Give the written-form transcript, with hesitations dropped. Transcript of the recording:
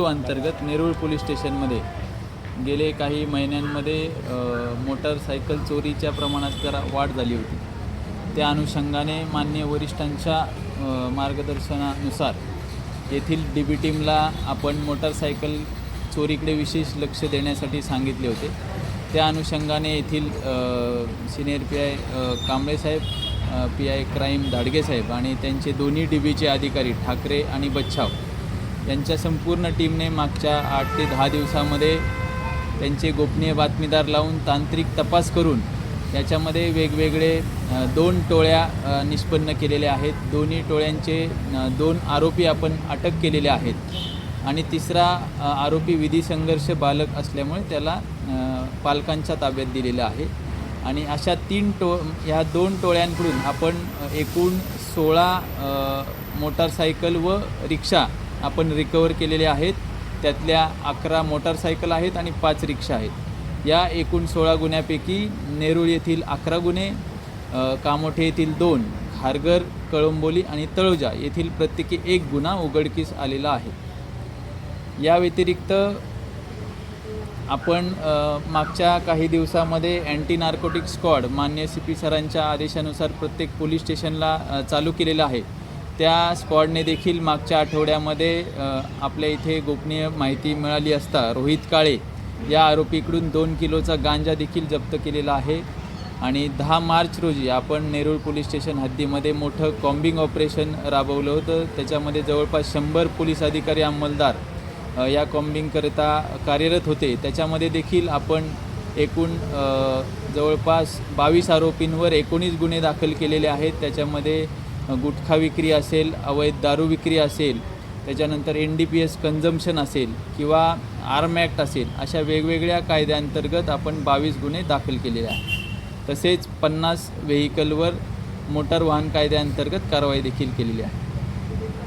अंतर्गत नेरूळ पोलीस स्टेशनमध्ये गेले काही महिन्यांमध्ये मोटारसायकल चोरीच्या प्रमाणात जरा वाढ झाली होती। त्या अनुषंगाने माननीय वरिष्ठांच्या मार्गदर्शनानुसार येथील DB टीमला आपण मोटारसायकल चोरीकडे विशेष लक्ष देण्यासाठी सांगितले होते। त्या अनुषंगाने येथील सिनियर PI कांबळे साहेब, PI क्राईम धाडगे साहेब आणि त्यांचे दोन्ही DBचे अधिकारी ठाकरे आणि बच्छाव यांच्या संपूर्ण टीमने मागच्या 8 ते 10 दिवसामध्ये त्यांचे गोपनीय बातमीदार लावून तांत्रिक तपास करून याच्यामध्ये वेगवेगळे 2 टोळ्या निष्पन्न केलेल्या आहेत। दोन्ही टोळ्यांचे 2 आरोपी आपण अटक केलेले आहेत आणि तिसरा आरोपी विधी संघर्ष बालक असल्यामुळे त्याला पालकांच्या ताब्यात दिलेला आहे। आणि अशा ह्या 2 टोळ्यांकडून आपण एकूण 16 मोटारसायकल व रिक्षा आपण रिकवर केलेले आहेत। त्यातल्या 11 मोटारसायकल आहेत आणि 5 रिक्षा आहेत। या एकूण 16 गुन्ह्यापैकी नेरूळ येथील 11 गुन्हे, कामोठे येथील 2, खारघर, कळंबोली आणि तळोजा येथील प्रत्येकी 1 गुन्हा उघडकीस आलेला आहे। या व्यतिरिक्त आपण मागच्या काही दिवसामध्ये अँटी नार्कोटिक स्क्वॉड माननीय CP सरांच्या आदेशानुसार प्रत्येक पोलीस स्टेशनला चालू केलेलं आहे। त्या स्क्वॉडने देखील मागच्या आठवड्यामध्ये आपल्या इथे गोपनीय माहिती मिळाली असता रोहित काळे या आरोपीकडून 2 किलोचा गांजा देखील जप्त केलेला आहे। आणि 10 मार्च रोजी आपण नेरूळ पोलीस स्टेशन हद्दीमध्ये मोठं कॉम्बिंग ऑपरेशन राबवलं होतं। त्याच्यामध्ये जवळपास 100 पोलीस अधिकारी अंमलदार या कॉम्बिंगकरिता कार्यरत होते। त्याच्यामध्ये देखील आपण एकूण जवळपास 22 आरोपींवर 19 गुन्हे दाखल केलेले आहेत। त्याच्यामध्ये गुटखा विक्री असेल, अवैध दारू विक्री असेल, त्याच्यानंतर NDPS कन्झम्पशन असेल किंवा आर्म ॲक्ट असेल, अशा वेगवेगळ्या कायद्यांतर्गत आपण 22 गुन्हे दाखल केलेले आहेत। तसेच 50 व्हेकलवर मोटार वाहन कायद्याअंतर्गत कारवाई देखील केलेली आहे।